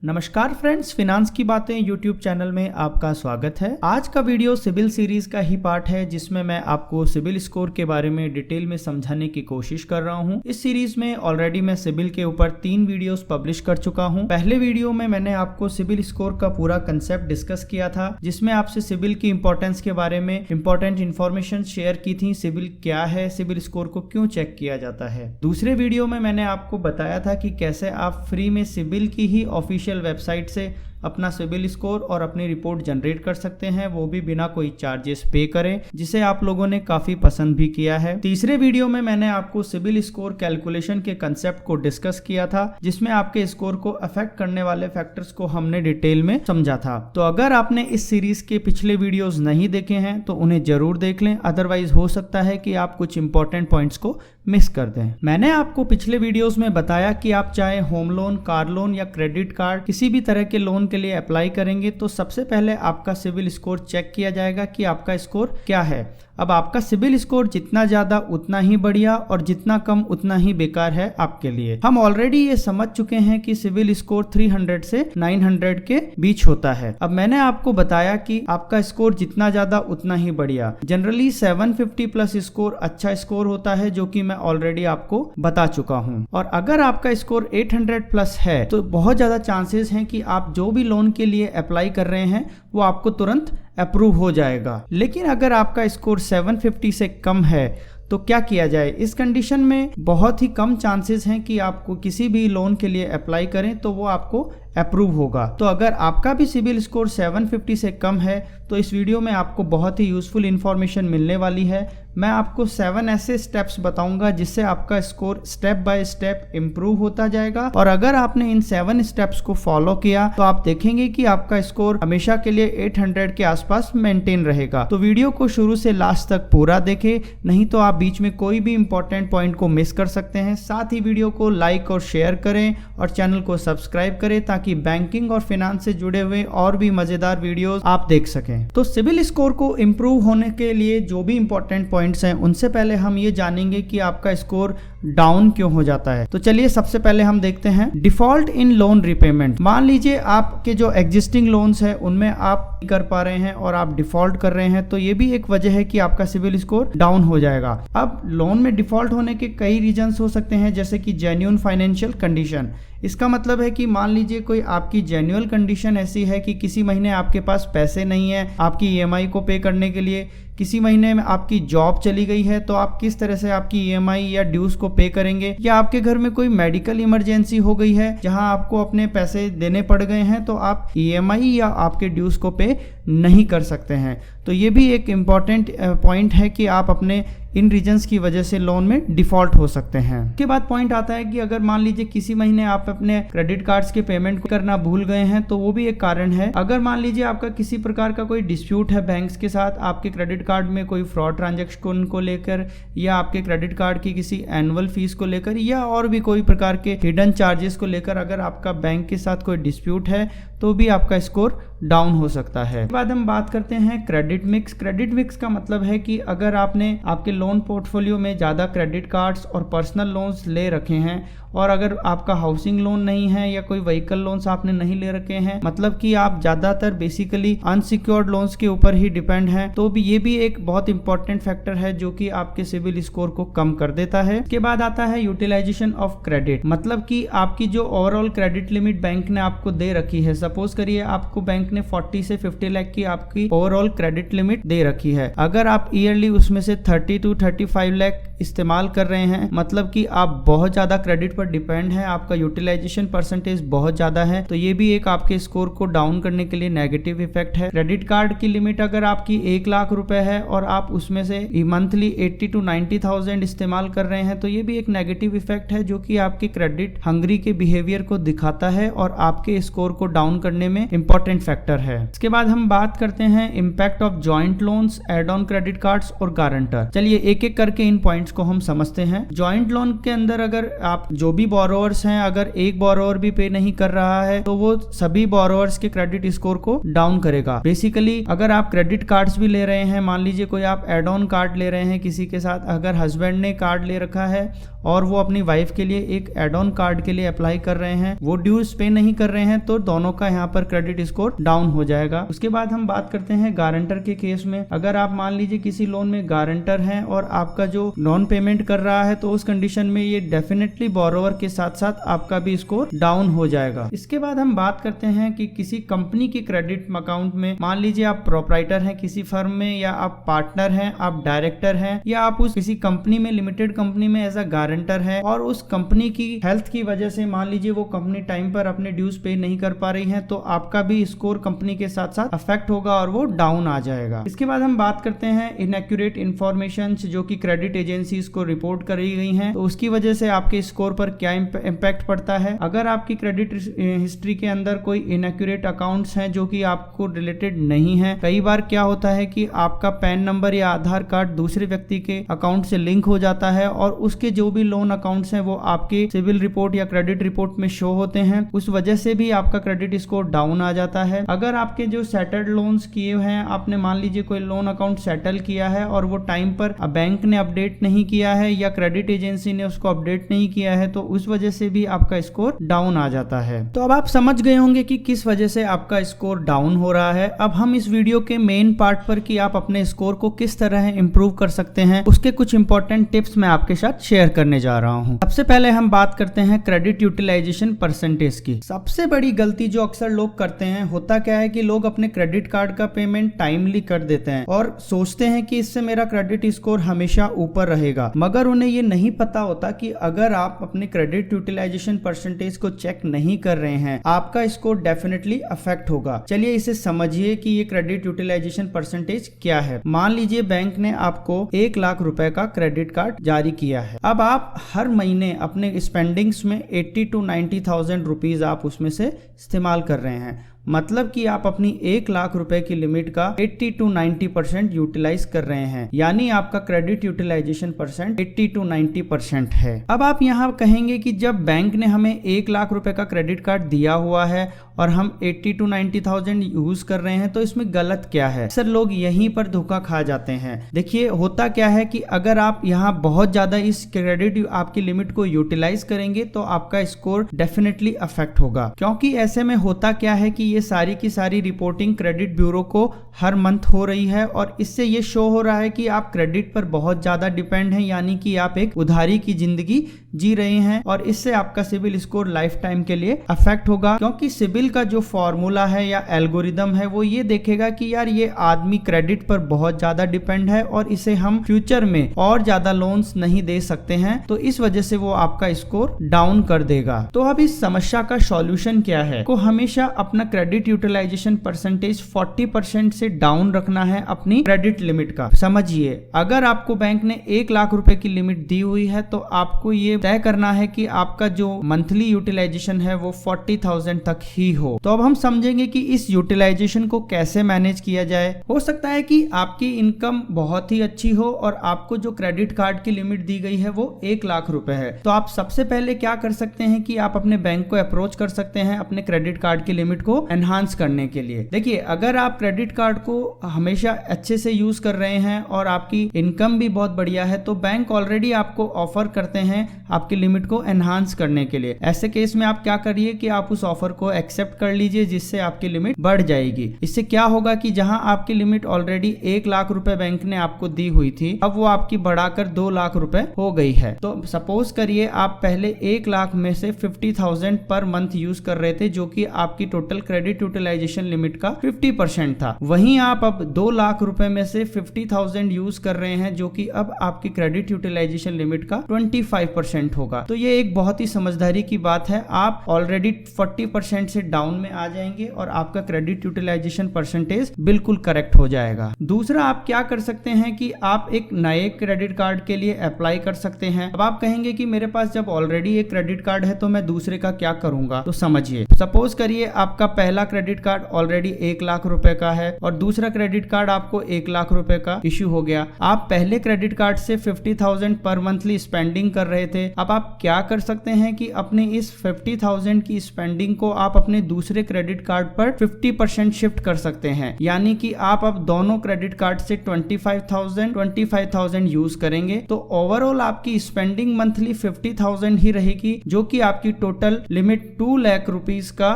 नमस्कार friends, finance की बातें यूट्यूब चैनल में आपका स्वागत है। आज का वीडियो सिबिल सीरीज का ही पार्ट है, जिसमें मैं आपको सिबिल स्कोर के बारे में डिटेल में समझाने की कोशिश कर रहा हूं। इस सीरीज में ऑलरेडी मैं सिबिल के ऊपर 3 वीडियोस पब्लिश कर चुका हूं। पहले वीडियो में मैंने आपको सिबिल स्कोर का पूरा कंसेप्ट डिस्कस किया था, जिसमें आपसे सिबिल की इंपॉर्टेंस के बारे में इंपॉर्टेंट इन्फॉर्मेशन शेयर की थी। सिबिल क्या है, सिबिल स्कोर को क्यों चेक किया जाता है। दूसरे वीडियो में मैंने आपको बताया था कि कैसे आप फ्री में सिबिल की ही ऑफिशियल वेबसाइट से अपना सिबिल स्कोर और अपनी रिपोर्ट जनरेट कर सकते हैं, वो भी बिना कोई चार्जेस पे करें, जिसे आप लोगों ने काफी पसंद भी किया है। तीसरे वीडियो में मैंने आपको सिबिल स्कोर कैलकुलेशन के कंसेप्ट को डिस्कस किया था, जिसमें आपके स्कोर को अफेक्ट करने वाले फैक्टर्स को हमने डिटेल में समझा था। तो अगर आपने इस सीरीज के पिछले वीडियोस नहीं देखे हैं तो उन्हें जरूर देख लें, अदरवाइज हो सकता है कि आप कुछ इंपॉर्टेंट पॉइंट्स को मिस कर दें। मैंने आपको पिछले वीडियोस में बताया कि आप चाहे होम लोन, कार लोन या क्रेडिट कार्ड किसी भी तरह के लोन के लिए अप्लाई करेंगे तो सबसे पहले आपका सिबिल स्कोर चेक किया जाएगा कि आपका स्कोर क्या है। अब आपका सिबिल स्कोर जितना ज्यादा उतना ही बढ़िया और जितना कम उतना ही बेकार है आपके लिए। हम ऑलरेडी ये समझ चुके हैं कि सिबिल स्कोर 300 से 900 के बीच होता है। अब मैंने आपको बताया कि आपका स्कोर जितना ज्यादा उतना ही बढ़िया। जनरली 750 प्लस स्कोर अच्छा स्कोर होता है, जो कि मैं ऑलरेडी आपको बता चुका हूं। और अगर आपका स्कोर 800 प्लस है तो बहुत ज्यादा चांसेस हैं कि आप जो भी लोन के लिए अप्लाई कर रहे हैं वो आपको तुरंत अप्रूव हो जाएगा। लेकिन अगर आपका स्कोर 750 से कम है तो क्या किया जाए। इस कंडीशन में बहुत ही कम चांसेस हैं कि आपको किसी भी लोन के लिए अप्लाई करें तो वो आपको अप्रूव होगा। तो अगर आपका भी सिबिल स्कोर 750 से कम है तो इस वीडियो में आपको बहुत ही यूजफुल इंफॉर्मेशन मिलने वाली है। मैं आपको 7 ऐसे स्टेप्स बताऊंगा जिससे आपका score step by step improve होता जाएगा। और अगर आपने इन 7 स्टेप्स को फॉलो किया तो आप देखेंगे कि आपका स्कोर हमेशा के लिए 800 के आसपास मेंटेन रहेगा। तो वीडियो को शुरू से लास्ट तक पूरा देखें, नहीं तो आप बीच में कोई भी इंपॉर्टेंट पॉइंट को मिस कर सकते हैं। साथ ही वीडियो को लाइक और शेयर करें और चैनल को सब्सक्राइब करें ताकि बैंकिंग और फाइनेंस से जुड़े हुए और भी मजेदार वीडियोस आप देख सकें। तो सिबिल स्कोर को इंप्रूव होने के लिए जो भी इंपॉर्टेंट पॉइंट्स हैं उनसे पहले हम ये जानेंगे कि आपका स्कोर डाउन क्यों हो जाता है। तो चलिए सबसे पहले हम देखते हैं डिफॉल्ट इन लोन रिपेमेंट। मान लीजिए आपके जो एग्जिस्टिंग लोन्स हैं उनमें आप नहीं कर पा रहे हैं और आप डिफॉल्ट कर रहे हैं, तो ये भी एक वजह है कि आपका सिबिल स्कोर डाउन हो जाएगा। अब लोन में डिफॉल्ट होने के कई रीजंस हो सकते हैं, जैसे कि जेन्युइन फाइनेंशियल कंडीशन। इसका मतलब है कि मान लीजिए कोई आपकी जेन्युइन कंडीशन ऐसी है कि किसी महीने आपके पास पैसे नहीं है आपकी ईएमआई को पे करने के लिए, किसी महीने में आपकी जॉब चली गई है तो आप किस तरह से आपकी ईएमआई या ड्यूज को पे करेंगे, या आपके घर में कोई मेडिकल इमरजेंसी हो गई है जहां आपको अपने पैसे देने पड़ गए हैं तो आप ईएमआई या आपके ड्यूज को पे नहीं कर सकते हैं। तो ये भी एक इम्पॉर्टेंट पॉइंट है कि आप अपने इन रीजंस की वजह से लोन में डिफॉल्ट हो सकते हैं। उसके बाद पॉइंट आता है कि अगर मान लीजिए किसी महीने आप अपने क्रेडिट कार्ड्स के पेमेंट करना भूल गए हैं तो वो भी एक कारण है। अगर मान लीजिए आपका किसी प्रकार का कोई डिस्प्यूट है बैंक्स के साथ, आपके क्रेडिट कार्ड में कोई फ्रॉड ट्रांजैक्शन को लेकर, या आपके क्रेडिट कार्ड की किसी एनुअल फीस को लेकर, या और भी कोई प्रकार के हिडन चार्जेस को लेकर अगर आपका बैंक के साथ कोई डिस्प्यूट है तो भी आपका स्कोर डाउन हो सकता है। उसके बाद हम बात करते हैं क्रेडिट मिक्स। क्रेडिट मिक्स का मतलब है कि अगर आपने आपके लोन पोर्टफोलियो में ज्यादा क्रेडिट कार्ड्स और पर्सनल लोन्स ले रखे हैं, और अगर आपका हाउसिंग लोन नहीं है या कोई व्हीकल लोन्स आपने नहीं ले रखे हैं, मतलब कि आप ज्यादातर बेसिकली अनसिक्योर्ड लोन्स के ऊपर ही डिपेंड हैं, तो भी ये भी एक बहुत इंपॉर्टेंट फैक्टर है जो कि आपके सिबिल स्कोर को कम कर देता है। उसके बाद आता है यूटिलाइजेशन ऑफ क्रेडिट, मतलब कि आपकी जो ओवरऑल क्रेडिट लिमिट बैंक ने आपको दे रखी है। सपोज करिए आपको बैंक ने 40 से 50 लाख की आपकी ओवरऑल क्रेडिट लिमिट दे रखी है। अगर आप ईयरली उसमें से 30 to 35 लाख इस्तेमाल कर रहे हैं, मतलब कि आप बहुत ज्यादा क्रेडिट पर डिपेंड है, आपका यूटिलाइजेशन परसेंटेज बहुत ज्यादा है, तो ये भी एक आपके स्कोर को डाउन करने के लिए नेगेटिव इफेक्ट है। क्रेडिट कार्ड की लिमिट अगर आपकी 1 लाख रुपए है और आप उसमें से मंथली 80 to 90,000 इस्तेमाल कर रहे हैं, तो ये भी एक नेगेटिव इफेक्ट है जो कि आपके क्रेडिट हंगरी के बिहेवियर को दिखाता है और आपके स्कोर को डाउन करने में इंपॉर्टेंट फैक्टर है। इसके बाद हम बात करते हैं impact of joint loans, add on credit cards और गारंटर। चलिए एक एक करके इन पॉइंट्स को हम समझते हैं। जॉइंट लोन के अंदर अगर आप जो भी बोरोवर्स हैं, अगर एक बोरोवर भी पे नहीं कर रहा है तो वो सभी बोरोवर्स के क्रेडिट स्कोर को डाउन करेगा। बेसिकली अगर आप क्रेडिट कार्ड्स भी ले रहे हैं, मान लीजिए कोई आप एड ऑन कार्ड ले रहे हैं किसी के साथ, अगर हस्बैंड ने कार्ड ले रखा है और वो अपनी वाइफ के लिए एक एड ऑन कार्ड के लिए अप्लाई कर रहे हैं, वो ड्यूज पे नहीं कर रहे हैं, तो दोनों का यहाँ पर क्रेडिट स्कोर डाउन हो जाएगा। उसके बाद हम बात करते हैं गारंटर के केस में। अगर आप मान लीजिए किसी लोन में गारंटर हैं और आपका जो नॉन पेमेंट कर रहा है, तो उस कंडीशन में ये डेफिनेटली बोरोवर के साथ साथ आपका भी स्कोर डाउन हो जाएगा। इसके बाद हम बात करते हैं कि किसी कंपनी के क्रेडिट अकाउंट में, मान लीजिए आप प्रोप्राइटर हैं किसी फर्म में, या आप पार्टनर हैं, आप डायरेक्टर हैं, या आप उस किसी कंपनी में, लिमिटेड कंपनी में एज अ गारंटर है, और उस कंपनी की हेल्थ की वजह से मान लीजिए वो कंपनी टाइम पर अपने ड्यूज पे नहीं कर पा रही है, तो आपका भी स्कोर कंपनी के साथ साथ अफेक्ट होगा और वो डाउन आ जाएगा। इसके बाद हम बात करते हैं इनएक्यूरेट इंफॉर्मेशन जो कि क्रेडिट एजेंसीज को रिपोर्ट करी गई हैं, तो उसकी वजह से आपके स्कोर पर क्या इम्पैक्ट पड़ता है। अगर आपकी क्रेडिट हिस्ट्री के अंदर कोई इनएक्यूरेट अकाउंट्स हैं जो कि आपको रिलेटेड नहीं है, कई बार क्या होता है कि आपका पैन नंबर या आधार कार्ड दूसरे व्यक्ति के अकाउंट से लिंक हो जाता है और उसके जो भी लोन अकाउंट्स हैं वो आपके सिविल रिपोर्ट या क्रेडिट रिपोर्ट में शो होते हैं, उस वजह से भी आपका क्रेडिट स्कोर डाउन आ जाता है। अगर आपके जो सेटल्ड लोन्स किए हैं, आपने मान लीजिए कोई लोन अकाउंट सेटल किया है और वो टाइम पर बैंक ने अपडेट नहीं किया है या क्रेडिट एजेंसी ने उसको अपडेट नहीं किया है, तो उस वजह से भी आपका स्कोर डाउन आ जाता है। तो अब आप समझ गए होंगे कि किस वजह से आपका स्कोर डाउन हो रहा है। अब हम इस वीडियो के मेन पार्ट पर कि आप अपने स्कोर को किस तरह इंप्रूव कर सकते हैं, उसके कुछ इंपॉर्टेंट टिप्स मैं आपके साथ शेयर करने जा रहा हूं। सबसे पहले हम बात करते हैं क्रेडिट यूटिलाइजेशन परसेंटेज की। सबसे बड़ी गलती जो अक्सर लोग करते हैं, होता क्या है कि लोग अपने क्रेडिट कार्ड का पेमेंट टाइमली कर देते हैं और सोचते हैं कि इससे मेरा क्रेडिट स्कोर हमेशा ऊपर रहेगा, मगर उन्हें ये नहीं पता होता कि अगर आप अपने क्रेडिट यूटिलाइजेशन परसेंटेज को चेक नहीं कर रहे हैं, आपका स्कोर डेफिनेटली अफेक्ट होगा। चलिए इसे समझिए कि ये क्रेडिट यूटिलाइजेशन परसेंटेज क्या है। मान लीजिए बैंक ने आपको 1 लाख रुपए का क्रेडिट कार्ड जारी किया है। अब आप हर महीने अपने स्पेंडिंग्स में 80 to 90,000 रुपीज आप उसमें से इस्तेमाल कर रहे हैं, मतलब कि आप अपनी 1 लाख रुपए की लिमिट का 80 to 90% यूटिलाइज कर रहे हैं, यानी आपका क्रेडिट यूटिलाइजेशन परसेंट 80 to 90% है। अब आप यहाँ कहेंगे कि जब बैंक ने हमें 1 लाख रुपए का क्रेडिट कार्ड दिया हुआ है और हम 80 to 90,000 यूज कर रहे हैं, तो इसमें गलत क्या है। अक्सर लोग यहीं पर धोखा खा जाते हैं। देखिए होता क्या है कि अगर आप यहाँ बहुत ज्यादा इस क्रेडिट आपकी लिमिट को यूटिलाइज करेंगे तो आपका स्कोर डेफिनेटली अफेक्ट होगा, क्योंकि ऐसे में होता क्या है कि ये सारी की सारी रिपोर्टिंग क्रेडिट ब्यूरो को हर मंथ हो रही है और इससे ये शो हो रहा है कि आप क्रेडिट पर बहुत ज्यादा डिपेंड हैं, यानी कि आप एक उधारी की जिंदगी जी रहे हैं और इससे आपका सिविल स्कोर लाइफ टाइम के लिए अफेक्ट होगा। क्योंकि सिविल का जो फॉर्मूला है या एल्गोरिदम है वो ये देखेगा कि यार ये आदमी क्रेडिट पर बहुत ज्यादा डिपेंड है और इसे हम फ्यूचर में और ज्यादा लोन्स नहीं दे सकते हैं, तो इस वजह से वो आपका स्कोर डाउन कर देगा। तो अब इस समस्या का सॉल्यूशन क्या है? को हमेशा अपना क्रेडिट यूटिलाइजेशन परसेंटेज 40% से डाउन रखना है अपनी क्रेडिट लिमिट का। समझिए अगर आपको बैंक ने 1 लाख रुपए की लिमिट दी हुई है तो आपको ये तय करना है कि आपका जो मंथली यूटिलाइजेशन है वो 40,000 तक ही हो। तो अब हम समझेंगे कि इस यूटिलाइजेशन को कैसे मैनेज किया जाए। हो सकता है कि आपकी इनकम बहुत ही अच्छी हो और आपको जो क्रेडिट कार्ड की लिमिट दी गई है वो 1 लाख रुपए है, तो आप सबसे पहले क्या कर सकते हैं कि आप अपने बैंक को अप्रोच कर सकते हैं अपने क्रेडिट कार्ड की लिमिट को एनहांस करने के लिए। देखिए अगर आप क्रेडिट कार्ड को हमेशा अच्छे से यूज कर रहे हैं और आपकी इनकम भी बहुत बढ़िया है, तो बैंक ऑलरेडी आपको ऑफर करते हैं आपकी लिमिट को एनहांस करने के लिए। ऐसे केस में आप क्या करिए कि आप उस ऑफर को एक्सेप्ट कर लीजिए, जिससे आपकी लिमिट बढ़ जाएगी। इससे क्या होगा कि जहां आपकी लिमिट ऑलरेडी 1 लाख रुपए बैंक ने आपको दी हुई थी, अब वो आपकी बढ़ाकर 2 लाख रुपए हो गई है। तो सपोज करिए आप पहले 1 लाख में से 50,000 पर मंथ यूज कर रहे थे, जो कि आपकी टोटल क्रेडिट यूटिलाइजेशन लिमिट का 50% था। वहीं आप अब 2 लाख रुपए में से 50,000 यूज कर रहे हैं, जो कि अब आपकी क्रेडिट यूटिलाइजेशन लिमिट का 25% होगा। तो ये एक बहुत ही समझदारी की बात है। आप ऑलरेडी 40% से डाउन में आ जाएंगे और आपका क्रेडिट यूटिलाइजेशन परसेंटेज बिल्कुल करेक्ट हो जाएगा। दूसरा आप क्या कर सकते हैं कि आप एक नए क्रेडिट कार्ड के लिए अप्लाई कर सकते हैं। अब आप कहेंगे कि मेरे पास जब ऑलरेडी एक क्रेडिट कार्ड है तो मैं दूसरे का क्या करूंगा। तो समझिए, सपोज करिए आपका पहला क्रेडिट कार्ड ऑलरेडी 1 लाख रुपए का है और दूसरा क्रेडिट कार्ड आपको 1 लाख रुपए का इश्यू हो गया। आप पहले क्रेडिट कार्ड से 50,000 पर मंथली स्पेंडिंग कर रहे थे। अब आप क्या कर सकते हैं कि अपने इस 50,000 की स्पेंडिंग को आप अपने दूसरे क्रेडिट कार्ड पर 50% शिफ्ट कर सकते हैं, यानी कि आप अब दोनों क्रेडिट कार्ड से 25,000 यूज करेंगे तो ओवरऑल आपकी स्पेंडिंग मंथली 50,000 ही रहेगी, जो कि आपकी टोटल लिमिट 2 लाख रुपीस का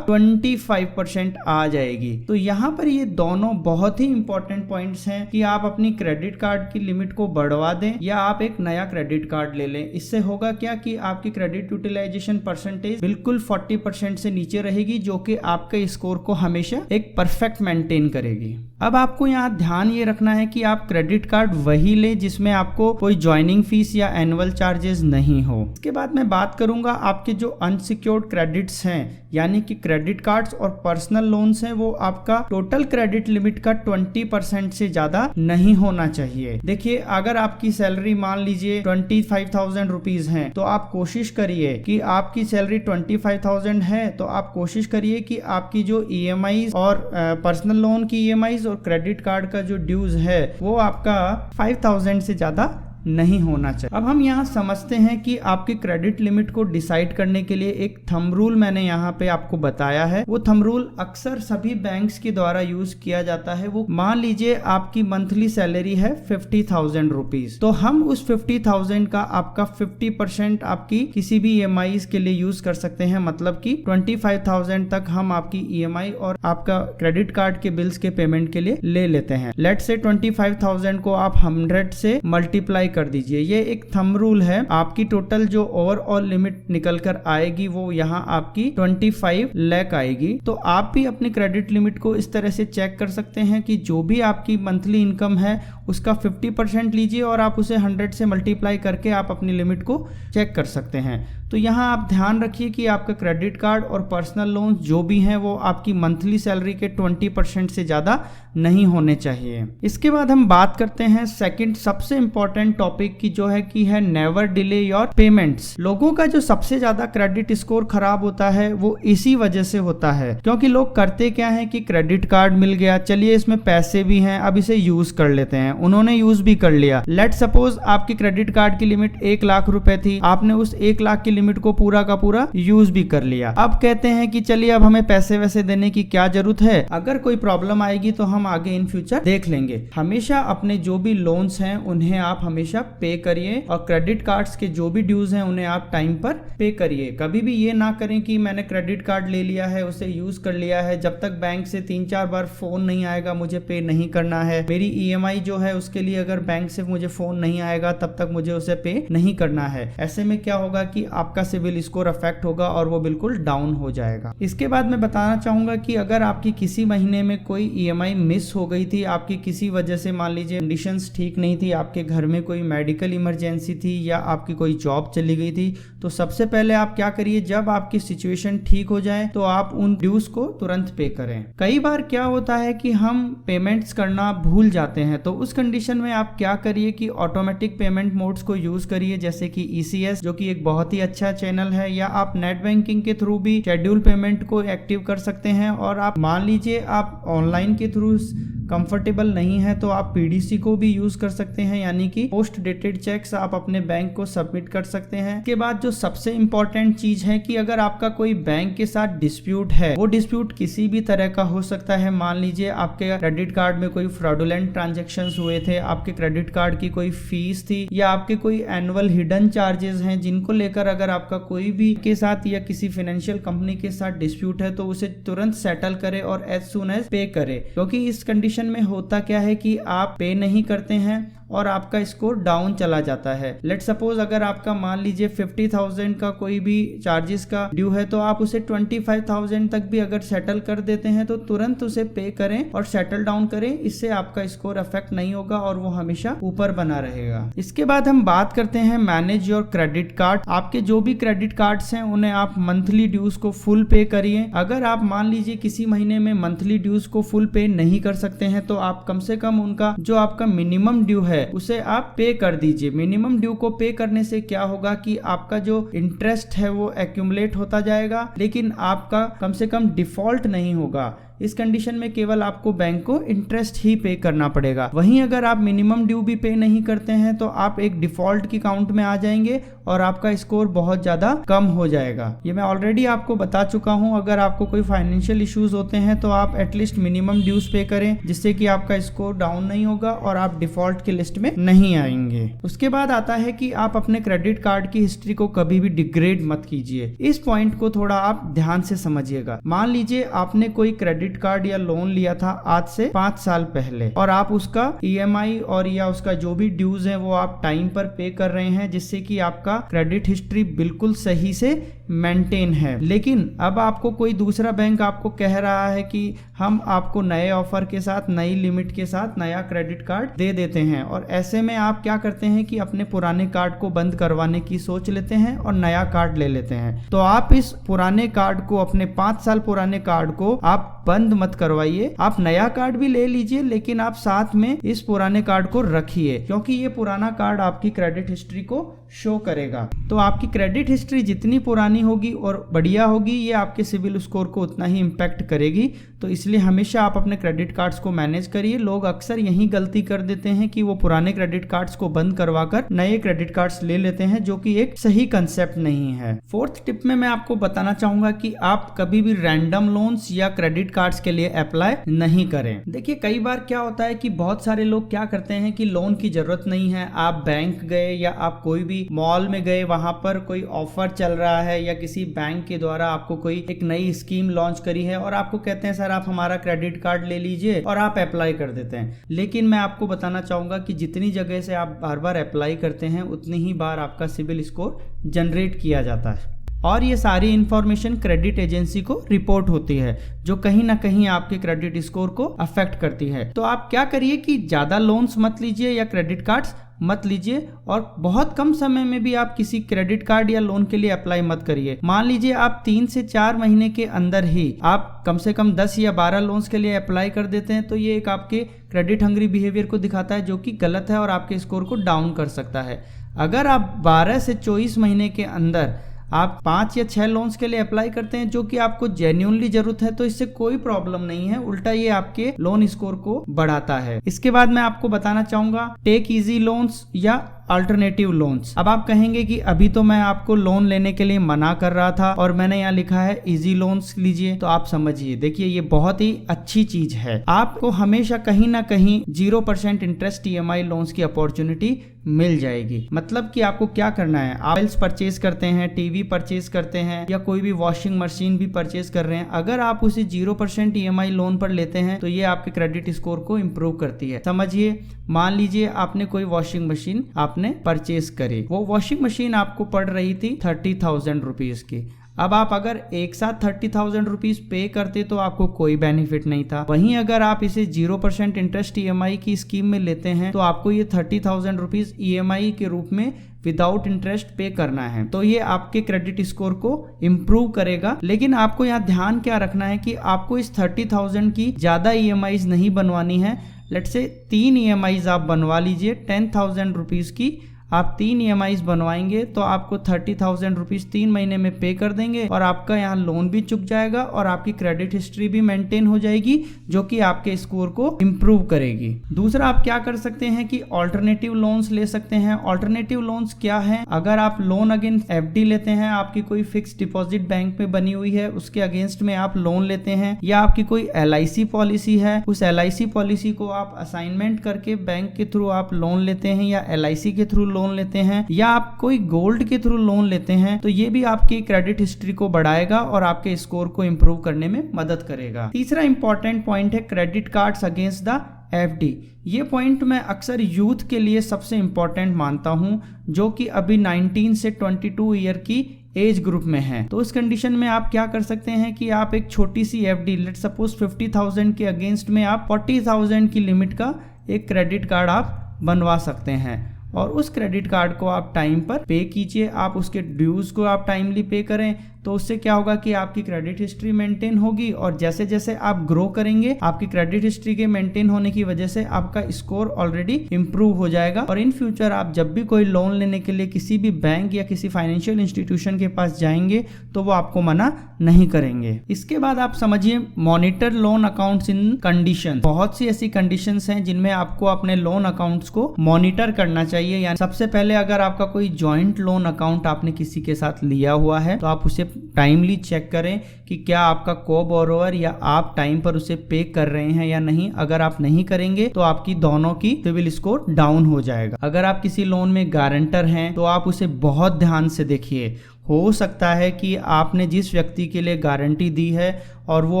25% आ जाएगी। तो यहाँ पर ये दोनों बहुत ही इंपॉर्टेंट पॉइंट्स हैं कि आप अपनी क्रेडिट कार्ड की लिमिट को बढ़वा दें या आप एक नया क्रेडिट कार्ड ले लें। इससे होगा क्या कि आपकी क्रेडिट यूटिलाइजेशन परसेंटेज बिल्कुल 40% से नीचे रहेगी, जो कि आपके स्कोर को हमेशा एक परफेक्ट मेंटेन करेगी। अब आपको यहाँ ध्यान ये रखना है कि आप क्रेडिट कार्ड वही ले जिसमें आपको कोई ज्वाइनिंग फीस या एनुअल चार्जेस नहीं हो। इसके बाद मैं बात करूंगा आपके जो अनसिक्योर्ड क्रेडिट्स हैं, यानी कि क्रेडिट कार्ड्स और पर्सनल लोन्स हैं, वो आपका टोटल क्रेडिट लिमिट का 20% से ज्यादा नहीं होना चाहिए। देखिए, अगर आपकी सैलरी मान लीजिए 25,000 रुपीज है तो आप कोशिश करिए कि आपकी सैलरी 25,000 है तो आप कोशिश करिए कि आपकी जो EMI और पर्सनल लोन की EMI और क्रेडिट कार्ड का जो ड्यूज है वो आपका 5,000 से ज्यादा नहीं होना चाहिए। अब हम यहाँ समझते हैं कि आपके क्रेडिट लिमिट को डिसाइड करने के लिए एक थंब रूल मैंने यहाँ पे आपको बताया है। वो थंब रूल अक्सर सभी बैंक्स के द्वारा यूज किया जाता है। वो मान लीजिए आपकी मंथली सैलरी है 50,000 रुपीज, तो हम उस 50,000 का आपका 50% आपकी किसी भी EMI के लिए यूज कर सकते हैं, मतलब कि 25,000 तक हम आपकी EMI और आपका क्रेडिट कार्ड के बिल्स के पेमेंट के लिए ले लेते हैं। लेट से 25,000 को आप 100 से मल्टीप्लाई कर दीजिए। ये एक थंब रूल है। आपकी टोटल जो ओवरऑल लिमिट निकल कर आएगी वो यहाँ आपकी 25 लाख आएगी। तो आप भी अपनी क्रेडिट लिमिट को इस तरह से चेक कर सकते हैं कि जो भी आपकी मंथली इनकम है उसका 50% लीजिए और आप उसे 100 से मल्टीप्लाई करके आप अपनी लिमिट को चेक कर सकते हैं। तो यहाँ आप ध्यान रखिए कि आपका क्रेडिट कार्ड और पर्सनल लोन जो भी हैं वो आपकी मंथली सैलरी के 20% से ज्यादा नहीं होने चाहिए। इसके बाद हम बात करते हैं सेकंड सबसे इंपॉर्टेंट टॉपिक की, जो है कि है नेवर डिले योर पेमेंट्स। लोगों का जो सबसे ज्यादा क्रेडिट स्कोर खराब होता है वो इसी वजह से होता है, क्योंकि लोग करते क्या है कि क्रेडिट कार्ड मिल गया, चलिए इसमें पैसे भी हैं, अब इसे यूज कर लेते हैं। उन्होंने यूज भी कर लिया। लेट सपोज आपकी क्रेडिट कार्ड की लिमिट 1 लाख रुपए थी, आपने उस 1 लाख की लिमिट को पूरा का पूरा यूज भी कर लिया। अब कहते हैं कि चलिए अब हमें पैसे वैसे देने की क्या जरूरत है, अगर कोई प्रॉब्लम आएगी तो हम आगे इन फ्यूचर देख लेंगे। हमेशा अपने जो भी लोन्स हैं उन्हें आप हमेशा पे करिए और क्रेडिट कार्ड्स के जो भी ड्यूज हैं उन्हें आप टाइम पर पे करिए। कभी भी ये ना करें कि मैंने क्रेडिट कार्ड ले लिया है, उसे यूज कर लिया है, जब तक बैंक से 3-4 बार फोन नहीं आएगा मुझे पे नहीं करना है। मेरी EMI जो है उसके लिए अगर बैंक से मुझे फोन नहीं आएगा तब तक मुझे उसे पे नहीं करना है। ऐसे में क्या होगा कि आपका सिविल स्कोर अफेक्ट होगा और वो बिल्कुल डाउन हो जाएगा। इसके बाद मैं बताना चाहूंगा कि अगर आपकी किसी महीने में कोई EMI मिस हो गई थी, आपकी किसी वजह से मान लीजिए कंडीशंस ठीक नहीं थी, आपके घर में कोई मेडिकल इमरजेंसी थी या आपकी कोई जॉब चली गई थी, तो सबसे पहले आप क्या करिए, जब आपकी सिचुएशन ठीक हो जाए तो आप उन ड्यूज को तुरंत पे करें। कई बार क्या होता है कि हम पेमेंट्स करना भूल जाते हैं, तो उस कंडीशन में आप क्या करिए कि ऑटोमेटिक पेमेंट मोड्स को यूज करिए, जैसे कि ECS जो कि एक बहुत ही अच्छा चैनल है, या आप नेट बैंकिंग के थ्रू भी शेड्यूल पेमेंट को एक्टिव कर सकते हैं। और आप मान लीजिए आप ऑनलाइन के थ्रू कंफर्टेबल नहीं है तो आप PDC को भी यूज कर सकते हैं, यानी कि पोस्ट डेटेड चेक्स आप अपने बैंक को सबमिट कर सकते हैं। इसके बाद जो सबसे इंपॉर्टेंट चीज है कि अगर आपका कोई बैंक के साथ डिस्प्यूट है, वो डिस्प्यूट किसी भी तरह का हो सकता है। मान लीजिए आपके क्रेडिट कार्ड में कोई फ्रॉडुलेंट ट्रांजैक्शंस हुए थे, आपके क्रेडिट कार्ड की कोई फीस थी, या आपके कोई एनुअल हिडन चार्जेस हैं जिनको लेकर अगर आपका कोई भी के साथ या किसी फाइनेंशियल कंपनी के साथ डिस्प्यूट है तो उसे तुरंत सेटल करे और एज सून एज पे करे। क्योंकि इस कंडीशन में होता क्या है कि आप पे नहीं करते हैं और आपका स्कोर डाउन चला जाता है। लेट सपोज अगर आपका मान लीजिए 50,000 का कोई भी चार्जेस का ड्यू है तो आप उसे 25,000 तक भी अगर सेटल कर देते हैं तो तुरंत उसे पे करें और सेटल डाउन करें। इससे आपका स्कोर अफेक्ट नहीं होगा और वो हमेशा ऊपर बना रहेगा। इसके बाद हम बात करते हैं मैनेज योर क्रेडिट कार्ड। आपके जो भी क्रेडिट कार्ड्स हैं उन्हें आप मंथली ड्यूज को फुल पे करिए। अगर आप मान लीजिए किसी महीने में मंथली ड्यूज को फुल पे नहीं कर सकते हैं तो आप कम से कम उनका जो आपका मिनिमम ड्यू है है उसे आप पे कर दीजिए। मिनिमम ड्यू को पे करने से क्या होगा कि आपका जो इंटरेस्ट है वो एक्यूमुलेट होता जाएगा, लेकिन आपका कम से कम डिफॉल्ट नहीं होगा। इस कंडीशन में केवल आपको बैंक को इंटरेस्ट ही पे करना पड़ेगा। वहीं अगर आप मिनिमम ड्यू भी पे नहीं करते हैं तो आप एक डिफॉल्ट की काउंट में आ जाएंगे और आपका स्कोर बहुत ज्यादा कम हो जाएगा। ये मैं ऑलरेडी आपको बता चुका हूं। अगर आपको कोई फाइनेंशियल इश्यूज होते हैं तो आप एटलीस्ट मिनिमम ड्यूज पे करें, जिससे कि आपका स्कोर डाउन नहीं होगा और आप डिफॉल्ट की लिस्ट में नहीं आएंगे। उसके बाद आता है कि आप अपने क्रेडिट कार्ड की हिस्ट्री को कभी भी डिग्रेड मत कीजिए। इस पॉइंट को थोड़ा आप ध्यान से समझिएगा। मान लीजिए आपने कोई क्रेडिट कार्ड या लोन लिया था आज से 5 साल पहले और आप उसका EMI और या उसका जो भी ड्यूज है वो आप टाइम पर पे कर रहे हैं, जिससे कि आपका क्रेडिट हिस्ट्री बिल्कुल सही से मेंटेन है। लेकिन अब आपको कोई दूसरा बैंक आपको कह रहा है कि हम आपको नए ऑफर के साथ, नई लिमिट के साथ नया क्रेडिट कार्ड दे देते हैं, और ऐसे में आप क्या करते हैं कि अपने पुराने कार्ड को बंद करवाने की सोच लेते हैं और नया कार्ड ले लेते हैं। तो आप इस पुराने कार्ड को, अपने 5 साल पुराने कार्ड को आप बंद मत करवाइए। आप नया कार्ड भी ले लीजिए, लेकिन आप साथ में इस पुराने कार्ड को रखिए, क्योंकि ये पुराना कार्ड आपकी क्रेडिट हिस्ट्री को शो करेगा। तो आपकी क्रेडिट हिस्ट्री जितनी पुरानी होगी और बढ़िया होगी, ये आपके सिविल स्कोर को उतना ही इम्पैक्ट करेगी। तो इसलिए हमेशा आप अपने क्रेडिट कार्ड्स को मैनेज करिए। लोग अक्सर यही गलती कर देते हैं कि वो पुराने क्रेडिट कार्ड्स को बंद करवाकर नए क्रेडिट कार्ड्स ले लेते हैं, जो कि एक सही कंसेप्ट नहीं है। 4th टिप में मैं आपको बताना चाहूंगा कि आप कभी भी रैंडम लोन्स या क्रेडिट कार्ड्स के लिए अप्लाई नहीं करें। देखिए, कई बार क्या होता है कि बहुत सारे लोग क्या करते हैं कि लोन की जरूरत नहीं है, आप बैंक गए या आप कोई भी मॉल में गए, वहां पर कोई ऑफर चल रहा है या किसी बैंक के द्वारा आपको कोई एक नई स्कीम लॉन्च करी है और आपको कहते हैं सर आप हमारा क्रेडिट कार्ड ले लीजिए, और आप अप्लाई कर देते हैं। लेकिन मैं आपको बताना चाहूंगा कि जितनी जगह से आप बार बार अप्लाई करते हैं उतनी ही बार आपका सिविल स्कोर जनरेट किया जाता है, और ये सारी इंफॉर्मेशन क्रेडिट एजेंसी को रिपोर्ट होती है, जो कहीं ना कहीं आपके क्रेडिट स्कोर को अफेक्ट करती है। तो आप क्या करिए कि ज्यादा लोन्स मत लीजिए या क्रेडिट कार्ड्स मत लीजिए, और बहुत कम समय में भी आप किसी क्रेडिट कार्ड या लोन के लिए अप्लाई मत करिए। मान लीजिए आप 3 से 4 महीने के अंदर ही आप कम से कम 10 या 12 लोन्स के लिए अप्लाई कर देते हैं, तो ये एक आपके क्रेडिट हंग्री बिहेवियर को दिखाता है, जो कि गलत है और आपके स्कोर को डाउन कर सकता है। अगर आप 12 से 24 महीने के अंदर आप 5 या 6 लोन्स के लिए अप्लाई करते हैं, जो कि आपको जेन्युइनली जरूरत है, तो इससे कोई प्रॉब्लम नहीं है, उल्टा ये आपके लोन स्कोर को बढ़ाता है। इसके बाद मैं आपको बताना चाहूंगा टेक इजी लोन्स या अल्टरनेटिव लोन्स। अब आप कहेंगे कि अभी तो मैं आपको लोन लेने के लिए मना कर रहा था और मैंने यहाँ लिखा है इजी लोन्स लीजिए। तो आप समझिए, देखिए ये बहुत ही अच्छी चीज है। आपको हमेशा कहीं ना कहीं 0% इंटरेस्ट EMI लोन्स की अपॉर्चुनिटी मिल जाएगी। मतलब कि आपको क्या करना है, आप मोबाइल्स परचेज करते हैं, टीवी परचेज करते हैं या कोई भी वॉशिंग मशीन भी परचेज कर रहे हैं, अगर आप उसे 0% EMI लोन पर लेते हैं तो ये आपके क्रेडिट स्कोर को इम्प्रूव करती है। समझिए, मान लीजिए आपने कोई वॉशिंग मशीन आपने परचेज करी, वो वॉशिंग मशीन आपको पड़ रही थी 30,000 रुपीज की। अब आप अगर एक साथ 30,000 रुपीज पे करते तो आपको कोई बेनिफिट नहीं था। वहीं अगर आप इसे 0% इंटरेस्ट EMI की स्कीम में लेते हैं तो आपको ये 30,000 रुपीज EMI के रूप में विदाउट इंटरेस्ट पे करना है। तो ये आपके क्रेडिट स्कोर को इम्प्रूव करेगा। लेकिन आपको यहाँ ध्यान क्या रखना है कि आपको इस 30,000 की ज्यादा EMIs नहीं बनवानी है। लेट्स से 3 EMIs आप बनवा लीजिए। 10,000 रुपीज की आप 3 EMIs बनवाएंगे तो आपको 30,000 रुपीज 3 महीने में पे कर देंगे और आपका यहाँ लोन भी चुक जाएगा और आपकी क्रेडिट हिस्ट्री भी मेंटेन हो जाएगी, जो कि आपके स्कोर को इम्प्रूव करेगी। दूसरा आप क्या कर सकते हैं कि ऑल्टरनेटिव लोन्स ले सकते हैं। ऑल्टरनेटिव लोन्स क्या है, अगर आप लोन अगेंस्ट FD लेते हैं, आपकी कोई फिक्स डिपॉजिट बैंक में बनी हुई है, उसके अगेंस्ट में आप लोन लेते हैं, या आपकी कोई LIC पॉलिसी है, उस LIC पॉलिसी को आप असाइनमेंट करके बैंक के थ्रू आप लोन लेते हैं या LIC के थ्रू लोन लेते हैं, या आप कोई गोल्ड के थ्रू लोन लेते हैं, तो ये भी आपकी क्रेडिट हिस्ट्री को बढ़ाएगा और आपके स्कोर को इंप्रूव करने में मदद करेगा। तीसरा इंपॉर्टेंट पॉइंट है credit cards against the FD। ये पॉइंट मैं अक्सर यूथ के लिए सबसे इंपॉर्टेंट मानता हूं, जो कि अभी 19 से 22 ईयर की एज ग्रुप में है। तो इस कंडीशन में आप क्या कर सकते हैं कि आप एक छोटी सी FD, लेट्स सपोज 50,000 के अगेंस्ट में आप 40,000 की लिमिट का एक क्रेडिट कार्ड आप बनवा सकते हैं, और उस क्रेडिट कार्ड को आप टाइम पर पे कीजिए। आप उसके ड्यूज को आप टाइमली पे करें तो उससे क्या होगा कि आपकी क्रेडिट हिस्ट्री मेंटेन होगी, और जैसे जैसे आप ग्रो करेंगे आपकी क्रेडिट हिस्ट्री के मेंटेन होने की वजह से आपका स्कोर ऑलरेडी इंप्रूव हो जाएगा, और इन फ्यूचर आप जब भी कोई लोन लेने के लिए किसी भी बैंक या किसी फाइनेंशियल इंस्टीट्यूशन के पास जाएंगे तो वो आपको मना नहीं करेंगे। इसके बाद आप समझिए monitor loan accounts in condition. बहुत सी ऐसी कंडीशंस हैं जिनमें आपको अपने लोन अकाउंट्स को मॉनिटर करना चाहिए। यानी सबसे पहले अगर आपका कोई जॉइंट लोन अकाउंट आपने किसी के साथ लिया हुआ है तो आप उसे टाइमली चेक करें कि क्या आपका को बोरोवर या आप टाइम पर उसे पे कर रहे हैं या नहीं। अगर आप नहीं करेंगे तो आपकी दोनों की सिविल स्कोर डाउन हो जाएगा। अगर आप किसी लोन में गारंटर हैं तो आप उसे बहुत ध्यान से देखिए। हो सकता है कि आपने जिस व्यक्ति के लिए गारंटी दी है और वो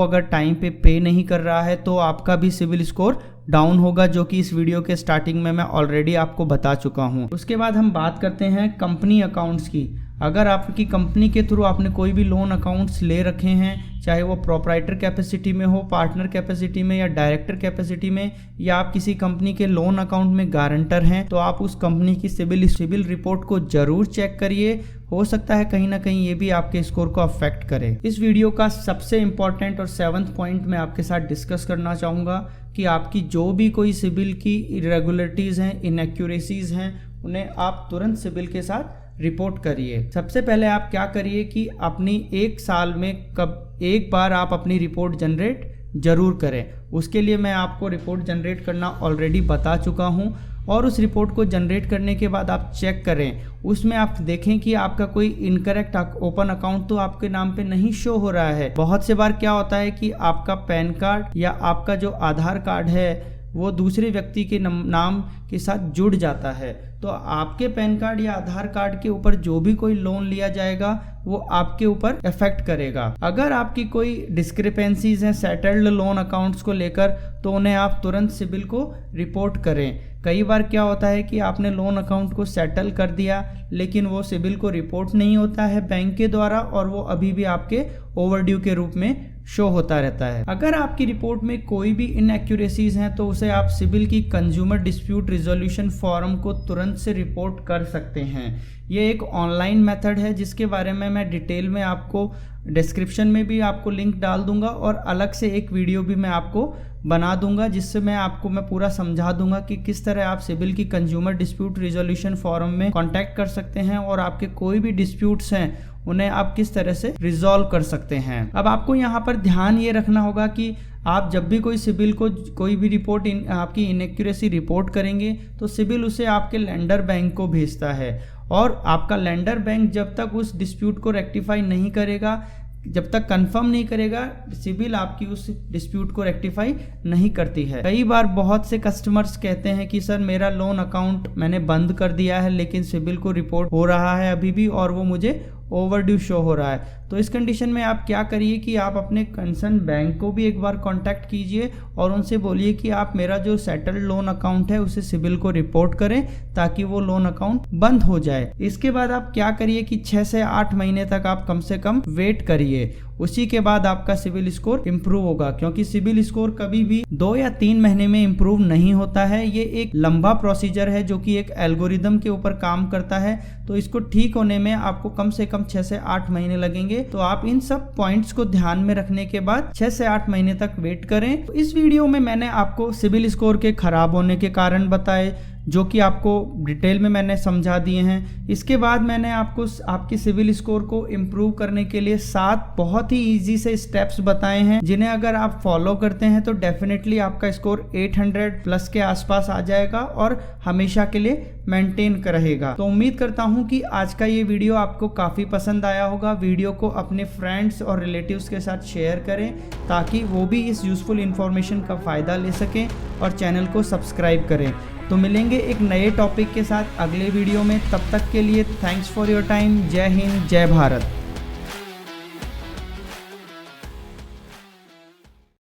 अगर टाइम पे नहीं कर रहा है तो आपका भी सिविल स्कोर डाउन होगा, जो कि इस वीडियो के स्टार्टिंग में मैं ऑलरेडी आपको बता चुका हूँ। उसके बाद हम बात करते हैं कंपनी अकाउंट्स की। अगर आपकी कंपनी के थ्रू आपने कोई भी लोन अकाउंट्स ले रखे हैं, चाहे वो प्रोप्राइटर कैपेसिटी में हो, पार्टनर कैपेसिटी में या डायरेक्टर कैपेसिटी में, या आप किसी कंपनी के लोन अकाउंट में गारंटर हैं, तो आप उस कंपनी की सिविल रिपोर्ट को जरूर चेक करिए। हो सकता है कहीं ना कहीं ये भी आपके स्कोर को अफेक्ट करे। इस वीडियो का सबसे इंपॉर्टेंट और 7th पॉइंट मैं आपके साथ डिस्कस करना चाहूँगा कि आपकी जो भी कोई सिविल की इरेगुलरिटीज़ हैं, इनएक्यूरेसीज हैं, उन्हें आप तुरंत सिविल के साथ रिपोर्ट करिए। सबसे पहले आप क्या करिए कि अपनी 1 साल में कब एक बार आप अपनी रिपोर्ट जनरेट जरूर करें। उसके लिए मैं आपको रिपोर्ट जनरेट करना ऑलरेडी बता चुका हूं, और उस रिपोर्ट को जनरेट करने के बाद आप चेक करें, उसमें आप देखें कि आपका कोई इनकरेक्ट ओपन अकाउंट तो आपके नाम पे नहीं शो हो रहा है। बहुत से बार क्या होता है कि आपका पैन कार्ड या आपका जो आधार कार्ड है वो दूसरे व्यक्ति के नाम के साथ जुड़ जाता है, तो आपके पैन कार्ड या आधार कार्ड के ऊपर जो भी कोई लोन लिया जाएगा वो आपके ऊपर इफेक्ट करेगा। अगर आपकी कोई डिस्क्रिपेंसीज हैं सेटल्ड लोन अकाउंट्स को लेकर तो उन्हें आप तुरंत सिविल को रिपोर्ट करें। कई बार क्या होता है कि आपने लोन अकाउंट को सेटल कर दिया लेकिन वो सिविल को रिपोर्ट नहीं होता है बैंक के द्वारा, और वो अभी भी आपके ओवरड्यू के रूप में शो होता रहता है। अगर आपकी रिपोर्ट में कोई भी इनएक्यूरेसीज हैं तो उसे आप सिविल की कंज्यूमर डिस्प्यूट रिजोल्यूशन फॉर्म को तुरंत से रिपोर्ट कर सकते हैं। ये एक ऑनलाइन मेथड है जिसके बारे में मैं डिटेल में आपको डिस्क्रिप्शन में भी आपको लिंक डाल दूंगा, और अलग से एक वीडियो भी मैं आपको बना दूंगा जिससे मैं पूरा समझा दूंगा कि किस तरह आप सिविल की कंज्यूमर डिस्प्यूट रिजोल्यूशन फॉरम में कांटेक्ट कर सकते हैं और आपके कोई भी डिस्प्यूट्स हैं उन्हें आप किस तरह से रिजॉल्व कर सकते हैं। अब आपको यहाँ पर ध्यान ये रखना होगा कि आप जब भी कोई सिविल को कोई भी रिपोर्ट आपकी इनएक्यूरेसी रिपोर्ट करेंगे तो सिविल उसे आपके लेंडर बैंक को भेजता है, और आपका लेंडर बैंक जब तक उस डिस्प्यूट को रेक्टिफाई नहीं करेगा, जब तक कंफर्म नहीं करेगा, सिविल आपकी उस डिस्प्यूट को रेक्टिफाई नहीं करती है। कई बार बहुत से कस्टमर्स कहते हैं कि सर मेरा लोन अकाउंट मैंने बंद कर दिया है लेकिन सिविल को रिपोर्ट हो रहा है अभी भी और वो मुझे ओवरड्यू शो हो रहा है। तो इस कंडीशन में आप क्या करिए कि आप अपने कंसर्न बैंक को भी एक बार कांटेक्ट कीजिए और उनसे बोलिए कि आप मेरा जो सेटल्ड लोन अकाउंट है उसे सिविल को रिपोर्ट करें ताकि वो लोन अकाउंट बंद हो जाए। इसके बाद आप क्या करिए कि 6 से 8 महीने तक आप कम से कम वेट करिए, उसी के बाद आपका सिविल स्कोर इंप्रूव होगा, क्योंकि सिविल स्कोर कभी भी 2 या 3 महीने में इंप्रूव नहीं होता है। ये एक लंबा प्रोसीजर है जो कि एक एल्गोरिदम के ऊपर काम करता है, तो इसको ठीक होने में आपको कम से कम 6 से 8 महीने लगेंगे। तो आप इन सब पॉइंट्स को ध्यान में रखने के बाद 6 से 8 महीने तक वेट करें। तो इस वीडियो में मैंने आपको सिविल स्कोर के खराब होने के कारण बताए जो कि आपको डिटेल में मैंने समझा दिए हैं। इसके बाद मैंने आपको आपकी सिविल स्कोर को इम्प्रूव करने के लिए 7 बहुत ही इजी से स्टेप्स बताए हैं, जिन्हें अगर आप फॉलो करते हैं तो डेफिनेटली आपका स्कोर 800 प्लस के आसपास आ जाएगा और हमेशा के लिए मेंटेन रहेगा। तो उम्मीद करता हूं कि आज का ये वीडियो आपको काफ़ी पसंद आया होगा। वीडियो को अपने फ्रेंड्स और रिलेटिव्स के साथ शेयर करें ताकि वो भी इस यूज़फुल इन्फॉर्मेशन का फ़ायदा ले सकें और चैनल को सब्सक्राइब करें। तो मिलेंगे एक नए टॉपिक के साथ अगले वीडियो में, तब तक के लिए थैंक्स फॉर योर टाइम। जय हिंद, जय भारत।